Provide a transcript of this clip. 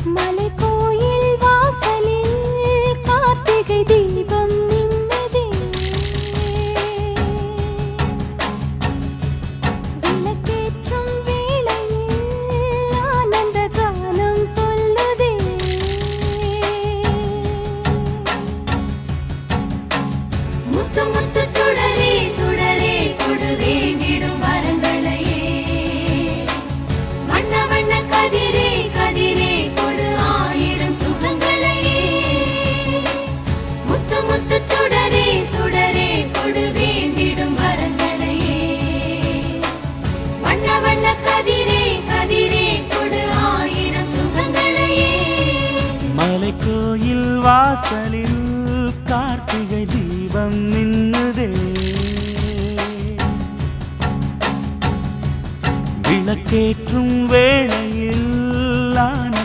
மலைக்கோயில் வாசலில் கார்த்திகை தீபம் மின்னுதே. விளக்கேற்றும் வேளையில் ஆனந்த கானம் சொல்லுதே. முத்து முத்து சுடரே சுடரே கொடு வேண்டிடும் வரங்களையே. வண்ண வண்ண கதிரே கதிரே கொடு ஆயிரம் சுகங்களையே. முத்து முத்து சுடரே சுடரே கொடு வேண்டிடும் வரங்களையே. வண்ண வண்ண கதிரே கதிரே கொடு ஆயிரம் சுகங்களையே. மலைக்கோயில் வாசலில் கார்த்திகை தீபம் மின்னுதே. விளக்கேற்றும் வேளை